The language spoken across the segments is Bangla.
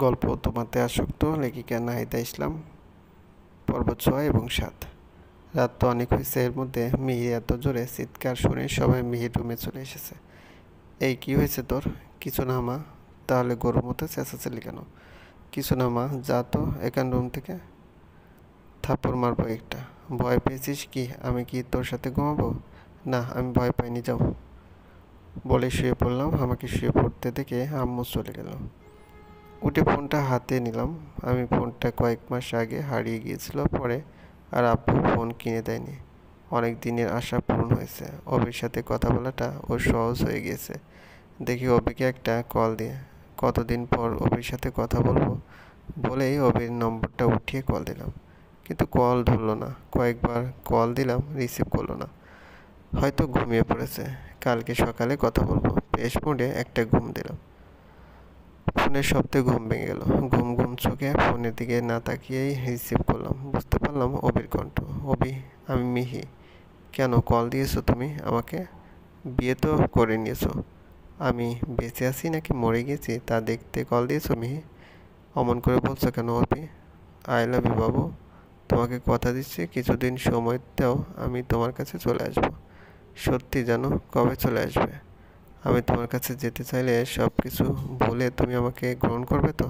গল্প তোমাতে আসক্ত লেখিকা নাহিদা ইসলাম পর্ব ৬ এবং ৭। রাত তো অনেক হয়েছে, এর মধ্যে মিহির এত জোরে চিৎকার শুনে সবাই মিহির রুমে চলে এসেছে। এই কি হয়েছে তোর? কিছু না মা। তাহলে গরুর মতো চেঁচাচ্ছিলি কেন? কিছু না মা, যা তো এখান রুম থেকে। থাপ্পড় মারবো একটা। ভয় পেয়েছিস কি? আমি কি তোর সাথে ঘুমাবো? না, আমি ভয় পাইনি, যাও। বলে শুয়ে পড়লাম। আমাকে শুয়ে পড়তে দেখে আম্মু চলে গেল। উঠে ফোনটা হাতে নিলাম। আমি ফোনটা কয়েক মাস আগে হারিয়ে গিয়েছিল পরে, আর আব্বু ফোন কিনে দেয়নি। অনেক দিনের আশা পূরণ হয়েছে। অবির সাথে কথা বলাটা ওর সহজ হয়ে গিয়েছে। দেখি অবিকে একটা কল দিয়ে। কতদিন পর অবির সাথে কথা বলবো বলেই অবির নম্বরটা উঠিয়ে কল দিলাম, কিন্তু কল ধরলো না। কয়েকবার কল দিলাম, রিসিভ করলো না। হয়তো ঘুমিয়ে পড়েছে। কালকে সকালে কথা বলবো। বেশ মোডে একটা ঘুম দিলাম। ফোনের শব্দে ঘুম ভেঙে গেল। ঘুম ঘুম চোখে ফোনের দিকে না তাকিয়েই রিসিভ করলাম। বুঝতে পারলাম অবির কণ্ঠ। অবি, আমি মিহি। কেন কল দিয়েছো তুমি আমাকে? বিয়ে তো করে নিয়েছো। আমি বেঁচে আছি নাকি মরে গেছি তা দেখতে কল দিয়েছো মিহি? অমন করে বলছো কেন অবি? আই লাভ ইউ বাবু। তোমাকে কথা দিচ্ছি, কিছুদিন সময় দাও, আমি তোমার কাছে চলে আসবো। সত্যি জানো? কবে চলে আসবে? আমি তোমার কাছে যেতে চাইলে সব কিছু ভুলে তুমি আমাকে গ্রহণ করবে তো?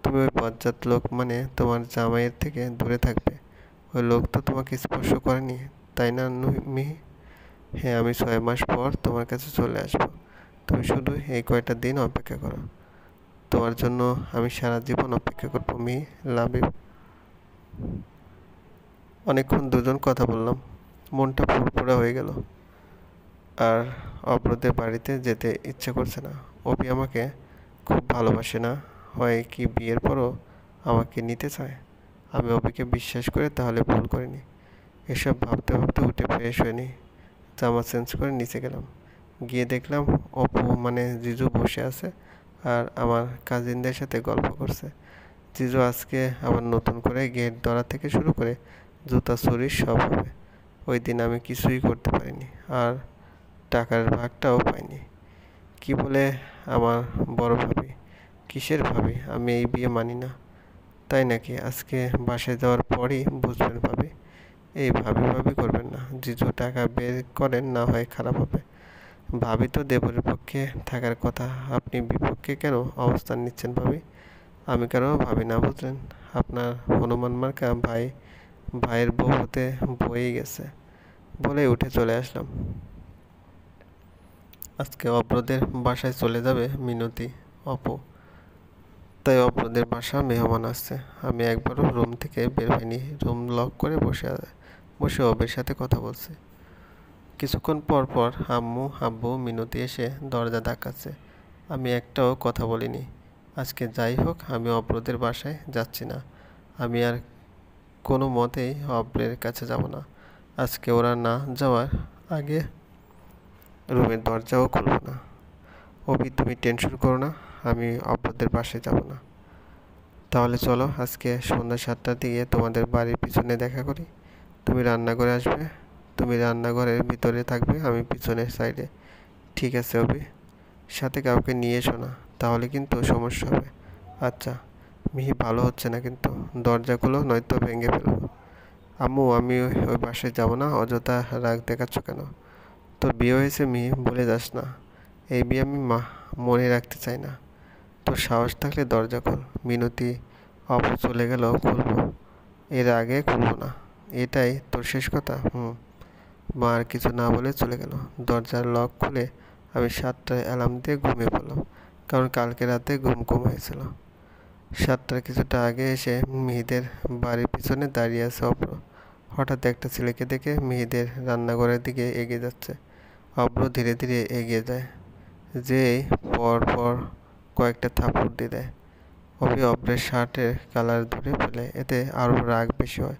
তুমি ওই বজ্জাত লোক মানে তোমার জামাইয়ের থেকে দূরে থাকবে। ওই লোক তো তোমাকে স্পর্শ করেনি, তাই না মিহি? হ্যাঁ, আমি 6 মাস পর তোমার কাছে চলে আসবো। তুমি শুধু এই কয়টা দিন অপেক্ষা করো। তোমার জন্য আমি সারা জীবন অপেক্ষা করবো মিহি। Love you. অনেকক্ষণ দুজন কথা বললাম। মনটা ফুরফুরা হয়ে গেল। আর অব্রদের বাড়িতে যেতে ইচ্ছে করছে না। অভি আমাকে খুব ভালোবাসে না হয় কি বিয়ের পরও আমাকে নিতে চায়? আমি অভিকে বিশ্বাস করে তাহলে ভুল করিনি। এসব ভাবতে ভাবতে উঠে ফ্রেশ হয়ে নিই। জামা চেঞ্জ করে নিচে গেলাম। গিয়ে দেখলাম অপু মানে জিজু বসে আছে আর আমার কাজিনদের সাথে গল্প করছে। জিজু আজকে আবার নতুন করে গেট ধরা থেকে শুরু করে জুতা চুরির সব হবে। ওই দিন আমি কিছুই করতে পারিনি, আর টাকার ভাগটাও পাইনি। কি বলে আমার বড় ভাবি? কিসের ভাবি? আমি এই বিয়ে মানি না। তাই নাকি? আজকে বাসায় যাওয়ার পরই বুঝবেন ভাবি। এই ভাবি ভাবি করবেন না। জিজু টাকা বের করেন, না হয় খারাপ হবে। ভাবি তো দেবরের পক্ষে থাকার কথা, আপনি বিপক্ষে কেন অবস্থান নিচ্ছেন ভাবি? আমি কারো ভাবি না, বুঝলেন? আপনার হনুমান মার্কা ভাই ভাইয়ের বউ হতে বয়েই গেছে। বলে উঠে চলে আসলাম। আজকে অব্রদের বাসায় চলে যাবে মিনতি, অপু। তাই অব্রদের বাসা মেহমান আসছে। আমি একবারও রুম থেকে বের হইনি। রুম লক করে বসে অবের সাথে কথা বলছি। কিছুক্ষণ পর পর আম্মু আব্বু মিনতি এসে দরজা ধাক্কাচ্ছে। আমি একটাও কথা বলিনি। আজকে যাই হোক, আমি অব্রদের বাসায় যাচ্ছি না। আমি আর কোনো মতেই অব্রের কাছে যাব না। আজকে ওরা না যাওয়ার আগে রুমের দরজাও খুলব না। অভি, তুমি টেনশন করো না, আমি অব্রদের বাসায় যাব না। তাহলে চলো, আজকে সন্ধ্যা 7টার দিকে তোমাদের বাড়ির পিছনে দেখা করি। তুমি রান্নাঘরে আসবে। তুমি রান্নাঘরের ভিতরে থাকবে, আমি পিছনের সাইডে। ঠিক আছে অভি। সাথে কাউকে নিয়ে এসো না, তাহলে কিন্তু সমস্যা হবে। আচ্ছা। মিহি ভালো হচ্ছে না কিন্তু। দরজাগুলো নয়তো ভেঙে ফেলবো। আম্মু, আমি ওই বাসায় যাব না। অযথা রাগ দেখাচ্ছ কেন? তোর বিয়ে হয়েছে মিহি, ভুলে যাস না। এই বিয়ে আমি মনে রাখতে চাই না। তোর সাহস থাকলে দরজা খোল। মিনতি অপু চলে গেল, খুলবো। এর আগে খুলবো না। এটাই তোর শেষ কথা? হুম। মা আর কিছু না বলে চলে গেল। দরজার লক খুলে আমি 7টায় অ্যালার্ম দিয়ে ঘুমিয়ে পড়লাম, কারণ কালকে রাতে ঘুম কম হয়েছিল। 7টার কিছুটা আগে এসে মিহিদের বাড়ির পিছনে দাঁড়িয়ে আছে অব্র। হঠাৎ একটা ছেলেকে দেখে মিহিদের রান্নাঘরের দিকে এগিয়ে যাচ্ছে। অব্র ধীরে ধীরে এগিয়ে যায়, যেই পর পর কয়েকটা থাপ্পড় দিয়ে দেয়। অব্রের শার্টের কালার ধরে ফেলে, এতে আরও রাগ বেশি হয়।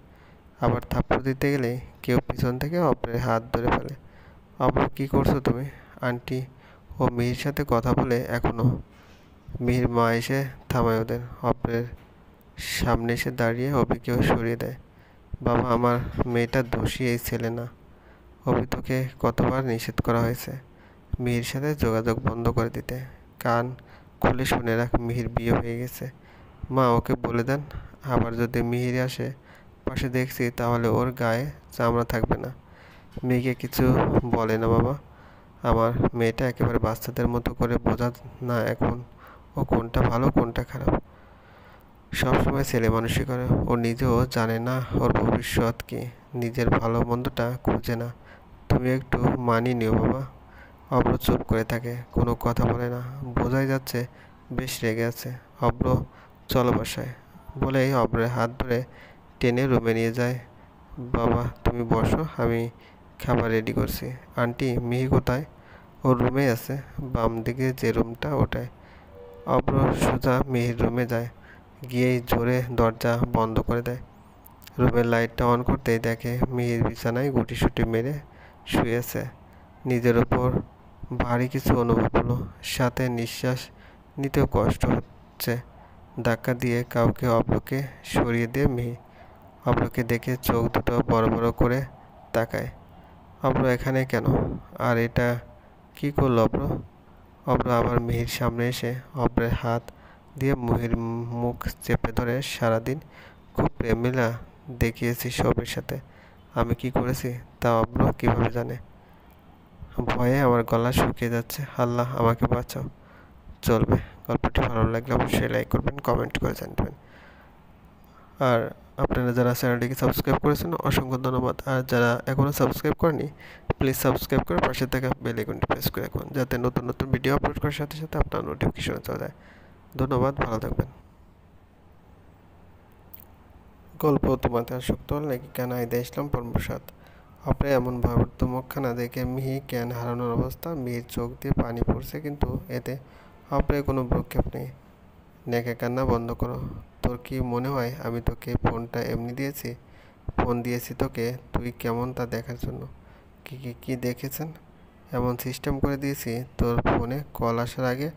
আবার থাপ্পড় দিতে গেলেই কেউ পিছন থেকে অব্রের হাত ধরে ফেলে। অব্র, কী করছো তুমি? আন্টি ও মিহির সাথে কথা বলে এখনো। মিহির মা এসে থামায় ওদের। অব্রের সামনে এসে দাঁড়িয়ে অবিকেও সরিয়ে দেয়। বাবা, আমার মেয়েটা দোষী এই ছেলে না। অভি, তোকে কতবার নিষেধ করা হয়েছে মিহির সাথে যোগাযোগ বন্ধ করে দিতে। কান খুলে শুনে রাখ, মিহির বিয়ে হয়ে গেছে। মা, ওকে বলে দেন। আবার যদি মিহির আসে পাশে দেখছি, তাহলে ওর গায়ে চামড়া থাকবে না। মেয়েকে কিছু বলে না বাবা। আমার মেয়েটা একেবারে বাচ্চাদের মতো করে বোঝা না এখন ও কোনটা ভালো কোনটা খারাপ। সবসময় ছেলে মানুষই করে। ও নিজেও জানে না ওর ভবিষ্যৎ কি, নিজের ভালো মন্দটা খুঁজে না। তুমি একটু মানিয়ে নিও বাবা। অব্র চুপ করে থাকে, কোনো কথা বলে না। বোঝাই যাচ্ছে বেশ রেগে আছে। অব্র, চলো বাসায় বলেই অব্রের হাত ধরে টেনে রুমে নিয়ে যায়। বাবা তুমি বসো, আমি খাবার রেডি করছি। আন্টি, মিহি কোথায়? ওর রুমেই আছে, বাম দিকে যে রুমটা ওটায়। অব্র সোজা মিহির রুমে যায়, গিয়েই জোরে দরজা বন্ধ করে দেয়। রুমের লাইটটা অন করতেই দেখে মিহির বিছানায় গুটিসুটি মেরে শুয়েছে। নিজের ওপর ভারী কিছু অনুভব হলো, সাথে নিঃশ্বাস নিতেও কষ্ট হচ্ছে। ধাক্কা দিয়ে কাউকে অব্রকে সরিয়ে দিয়ে মিহি অব্রকে দেখে চোখ দুটো বড় বড় করে তাকায়। অব্র এখানে কেন? আর এটা কি করলো অব্র? অব্র আবার মিহির সামনে এসে অব্রের হাত দিয়ে মিহির মুখ চেপে ধরে, সারাদিন খুব প্রেমিলা দেখিয়েছি সবের সাথে। আমি কি করেছি তা অব্র কিভাবে জানে? ভয়ে আমার গলা শুকিয়ে যাচ্ছে। আল্লাহ আমাকে বাঁচাও। চলবে। গল্পটি ভালো লাগলে অবশ্যই লাইক করবেন, কমেন্ট করে জানবেন। আর আপনারা যারা চ্যানেলটিকে সাবস্ক্রাইব করেছেন অসংখ্য ধন্যবাদ। আর যারা এখনও সাবস্ক্রাইব করেনি, প্লিজ সাবস্ক্রাইব করে পাশে থাকা বেল আইকনটি প্রেস করে রাখুন, যাতে নতুন নতুন ভিডিও আপলোড করার সাথে সাথে আপনার নোটিফিকেশন চলে যায়। ধন্যবাদ, ভালো থাকবেন। গল্প তোমাতে আসক্ত হল নাকি? কেন? আইদা ইসলাম পরমপ্রসাদ। অপরে এমন ভয়াবর্ত মুখখানা দেখে মিহি জ্ঞান হারানোর অবস্থা। মিহির চোখ দিয়ে পানি পড়ছে, কিন্তু এতে অপরে কোনো ভ্রুক্ষেপ নেই। নেকে কান্না বন্ধ করো। তোর কি মনে হয় আমি তোকে ফোনটা এমনি দিয়েছি? ফোন দিয়েছি তোকে তুই কেমন তা দেখার জন্য। কি কি কি দেখেছেন? এমন সিস্টেম করে দিয়েছি তোর ফোনে কল আসার আগে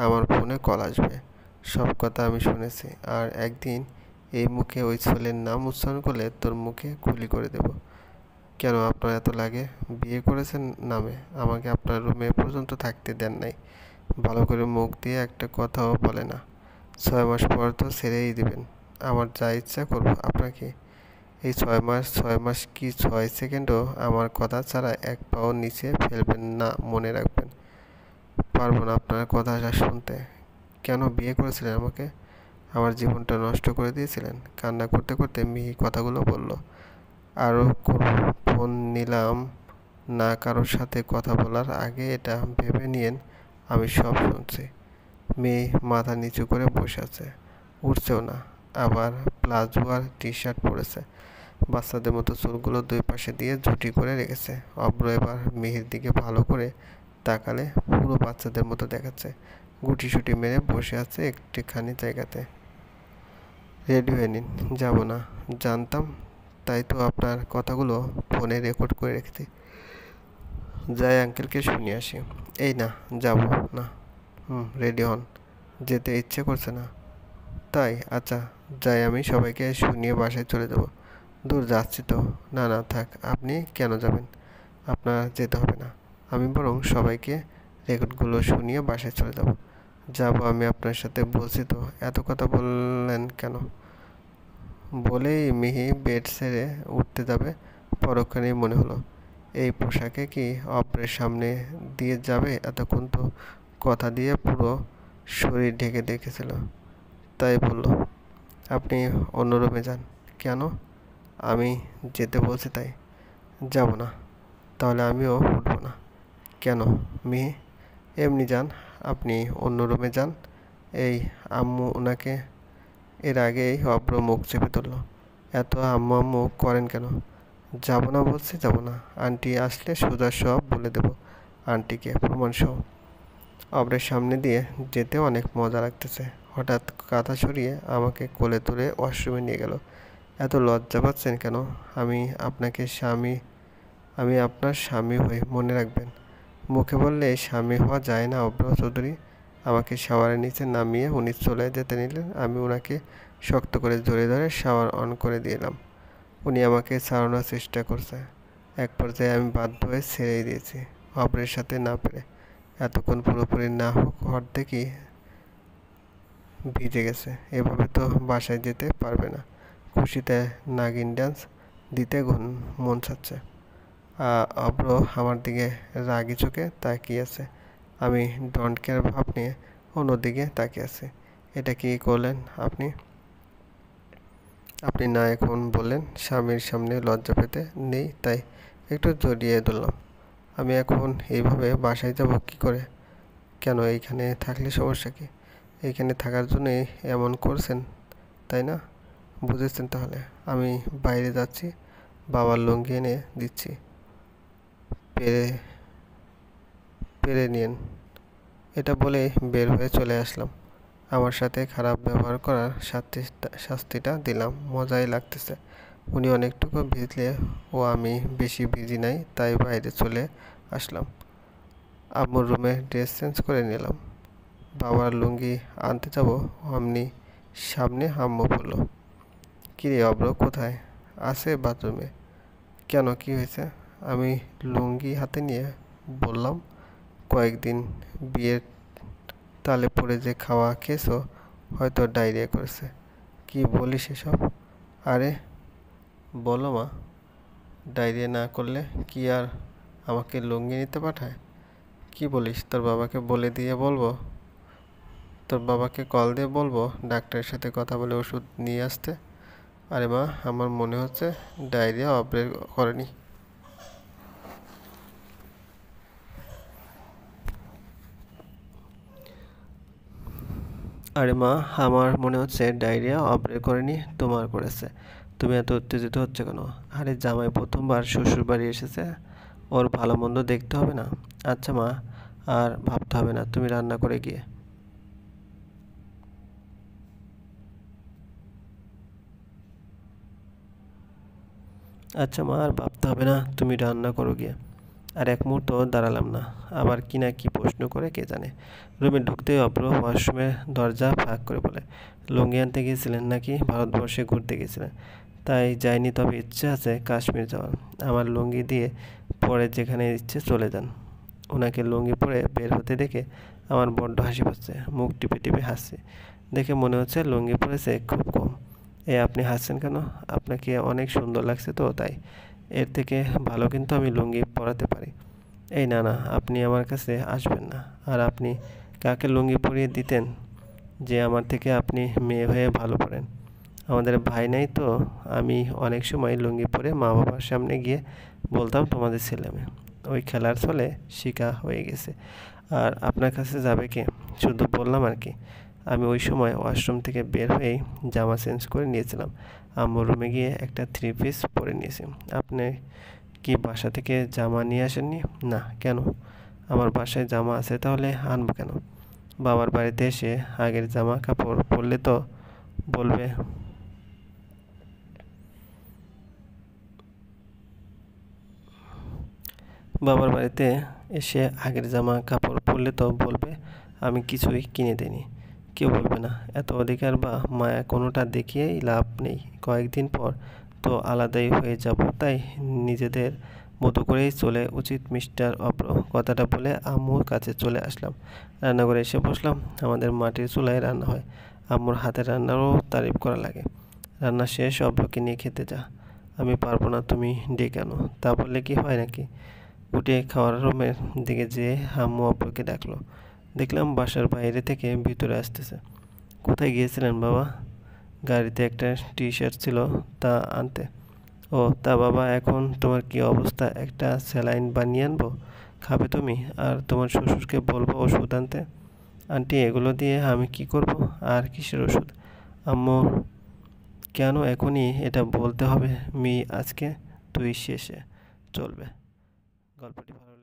আমার ফোনে কল আসবে। সব কথা আমি শুনেছি। আর একদিন এই মুখে ওই ছেলের নাম উচ্চারণ করলে তোর মুখে গুলি করে দেব। কেন আপনার এত লাগে? বিয়ে করেছেন নামে আমাকে আপনার রুমে পর্যন্ত থাকতে দেন নাই। ভালো করে মুখ দিয়ে একটা কথাও বলে না। 6 মাস পর তো ছেড়েই দিবেন। আমার যা ইচ্ছা করব। আপনাকে এই 6 মাস কি 6 সেকেন্ডও আমার কথা ছাড়া এক পাও নিচে ফেলবেন না, মনে রাখবেন। পারবো না আপনার কথা শুনতে। কেন বিয়ে করেছিলেন আমাকে? আমার জীবনটা নষ্ট করে দিয়েছিলেন। কান্না করতে করতে মিহি কথাগুলো বলল। আরও ফোন নিলাম না কারোর সাথে কথা বলার আগে, এটা ভেবে নিয়েন আমি সব শুনছি। মেয়ে মাথা নিচু করে বসে আছে, উঠছেও না। আবার প্লাজো আর টি শার্ট পরেছে। বাচ্চাদের মতো চুলগুলো দুই পাশে দিয়ে ঝুঁটি করে রেখেছে। অব্র এবার মিহির দিকে ভালো করে তাকালে পুরো বাচ্চাদের মতো দেখাচ্ছে। গুটিসুটি মেরে বসে আছে একটিখানি জায়গাতে। রেডি হয়ে নিন। যাব না? জানতাম, তাই তো আপনার কথাগুলো ফোনে রেকর্ড করে রেখেছি। যাই আঙ্কেলকে শুনিয়ে আসি। এই না, যাব না। রেডি হন। যেতে ইচ্ছে করছে না? তাই? আচ্ছা যাই, আমি সবাইকে শুনিয়ে বাসায় চলে যাব। দূর যাচ্ছি তো। না না থাক, আপনি কেন যাবেন? আপনার যেতে হবে না। আমি বরং সবাইকে রেকর্ডগুলো শুনিয়ে বাসায় চলে যাব। যাব আমি আপনার সাথে, বলছি তো। এত কথা বললেন কেন? বলেই মিহি বেড ছেড়ে উঠতে যাবে, পরক্ষণেই মনে হলো এই পোশাকে কি অপরের সামনে দিয়ে যাবে? এতক্ষণ তো কথা দিয়ে পুরো শরীর ঢেকে দেখেছিল। তাই বলল, আপনি অন্য রুমে যান। কেন? আমি যেতে বলছি তাই। যাব না। তাহলে আমিও উঠব না। কেন? মিহি, এমনি যান। আপনি অন্য রুমে যান। এই আম্মু ওনাকে। এর আগেই অব্র মুখ চেপে ধরল। এত আম্মু আম্মু করেন কেন? যাব না বলছি, যাব না। আন্টি আসলে সোজা সব বলে দেব আন্টিকে, প্রমাণ সহ। অব্রের সামনে দিয়ে যেতে অনেক মজা লাগতেছে। হঠাৎ কাঁথা সরিয়ে আমাকে কোলে তুলে ওয়াশরুমে নিয়ে গেল। এত লজ্জা পাচ্ছেন কেন? আমি আপনার স্বামী হই, মনে রাখবেন। মুখে বললে স্বামী হওয়া যায় না অব্র চৌধুরী। আমাকে শাওয়ারের নিচে নামিয়ে উনি চলে যেতে নিলেন। আমি ওনাকে শক্ত করে জড়িয়ে ধরে শাওয়ার অন করে দিলাম। উনি আমাকে ছাড়ানোর চেষ্টা করছে। এক পর্যায়ে আমি বাধ্য হয়ে ছেড়েই দিয়েছি, অব্রের সাথে না পেরে। এতক্ষণ পুরোপুরি না হোক, অর্ধেকই ভিজে গেছে, এভাবে তো বাসায় যেতে পারবে না। খুশিতে নাগিন ডান্স দিতে মন চাচ্ছে। অব্র আমার দিকে রাগি চোখে তাকিয়ে আছে। আমি ডোন্ট কেয়ার ভাব নিয়ে অন্যদিকে তাকিয়ে আছি। এটা কি করলেন আপনি? আপনি না এখন বললেন স্বামীর সামনে লজ্জা পেতে নেই, তাই একটু জড়িয়ে ধরলাম। আমি এখন এইভাবে বাসায় যাব কি করে? কেন, এইখানে থাকলে সমস্যা কি? এইখানে থাকার জন্যই এমন করছেন, তাই না? বুঝেছেন তাহলে। আমি বাইরে যাচ্ছি, বাবার লুঙ্গি এনে দিচ্ছি, পেরে পেরে নিন। এটা বলে বের হয়ে চলে আসলাম। আমার সাথে খারাপ ব্যবহার করার শাস্তিটা দিলাম, মজাই লাগতেছে। উনি অনেকটুকু ভিজলে ও আমি বেশি ভিজি নাই, তাই বাইরে চলে আসলাম। আম্মুর রুমে ড্রেস চেঞ্জ করে নিলাম। বাবার লুঙ্গি আনতে যাব, অমনি সামনে আম্মু বলল, কিরে অব্র কোথায়? আছে বাথরুমে। কেন, কি হয়েছে? আমি লুঙ্গি হাতে নিয়ে বললাম, কয়েকদিন বিয়ের তালে পড়ে যে খাওয়া খেয়েছো, হয়তো ডায়রিয়া করেছে। কি বলিস এসব? আরে বলো মা, ডায়রিয়া না করলে কি আর আমাকে লুঙ্গি নিতে পাঠায়? কি বলিস, তোর বাবাকে বলে দিয়ে বলবো? তোর বাবাকে কল দিয়ে বলবো ডাক্তারের সাথে কথা বলে ওষুধ নিয়ে আসতে? আরে মা, আমার মনে হচ্ছে ডায়রিয়া অপারেট করেনি। আরে মা, আমার মনে হচ্ছে ডায়রিয়া অপারেট করেনি, তোমার করেছে। তুমি এত উত্তেজিত হচ্ছে কেন? আরে জামাই প্রথমবার শ্বশুর বাড়ি এসেছে, ওর ভালো মন্দ দেখতে হবে না? আচ্ছা মা, আর ভাবতে হবে না, তুমি রান্না করে গিয়ে। আচ্ছা মা, আর ভাবতে হবে না, তুমি রান্না করো গিয়ে। আর এক মুহূর্ত দাঁড়ালাম না, আবার কি না কি প্রশ্ন করে কে জানে। রুমে ঢুকতেই অব্র ওয়াশরুমের দরজা ফাঁক করে বলে, লুঙ্গি আনতে গিয়েছিলেন নাকি ভারতবর্ষে ঘুরতে গিয়েছিলেন? তাই যায়নি, তবে ইচ্ছে আছে কাশ্মীর যাওয়ার। আমার লুঙ্গি দিয়ে পরে যেখানে ইচ্ছে চলে যান। ওনাকে লুঙ্গি পরে বের হতে দেখে আমার বড্ড হাসি পাচ্ছে, মুখ টিপে টিপে হাসছে। দেখে মনে হচ্ছে লুঙ্গি পরেছে খুব কম। আপনি হাসছেন কেন? আপনাকে অনেক সুন্দর লাগছে তো তাই। এর থেকে ভালো কিন্তু আমি লুঙ্গি পরাতে পারি। এই না না, আপনি আমার কাছে আসবেন না। আর আপনি কাকে লুঙ্গি পরিয়ে দিতেন যে আমার থেকে আপনি মেয়ে হয়ে ভালো পড়েন? আমাদের ভাই নাই তো? আমি অনেক সময় লুঙ্গি পরে মা বাবার সামনে গিয়ে বলতাম তোমাদের ছেলে মেয়ে। ওই খেলার ছলে শিকা হয়ে গেছে। আর আপনার কাছে যাবে কে? শুধু বললাম আর কি। আমি ওই সময় ওয়াশরুম থেকে বের হয়েই জামা চেঞ্জ করে নিয়েছিলাম। আম্মুর রুমে গিয়ে একটা থ্রি পিস পরে নিয়েছি। আপনি কি বাসা থেকে জামা নিয়ে আসেননি? না। কেন? আমার বাসায় জামা আছে, তাহলে আনবো কেন? বাবার বাড়িতে এসে আগের জামা কাপড় পরলে তো বলবে বাবার বাড়িতে এসে আগের জামা কাপড় পরলে তো বলবে আমি কিছুই কিনে দিইনি। কেউ বলবে না। এত অধিকার বা মায়া কোনোটা দেখিয়েই লাভ নেই। কয়েকদিন পর তো আলাদাই হয়ে যাব, তাই নিজেদের মতো করেই চলে উচিত মিস্টার অভ্র। কথাটা বলে আম্মুর কাছে চলে আসলাম। রান্নাঘরে এসে বসলাম। আমাদের মাটির চুলায় রান্না হয়। আম্মুর হাতের রান্নারও তারিফ করা লাগে। রান্না শেষ, অভ্রকে নিয়ে খেতে যা। আমি পারবো না, তুমি ডেকে আনো। তা বললে কি হয় নাকি? উঠে খাওয়ার রুমের দিকে যেয়ে আম্মু অব্বুকে ডাকলো। দেখলাম বাসার বাইরে থেকে ভিতরে আসতেছে। কোথায় গিয়েছিলেন বাবা? গাড়িতে একটা টি শার্ট ছিল, তা আনতে। ও তা বাবা, এখন তোমার কি অবস্থা? একটা স্যালাইন বানিয়ে আনবো? খাবে তুমি? আর তোমার শ্বশুরকে বলবো ওষুধ আনতে? আন্টি, এগুলো দিয়ে আমি কি করব? আর কিসের ওষুধ? আম্মু, কেন এখনই এটা বলতে হবে? আজকে তুই শেষে চলবে। গল্পটি ভালো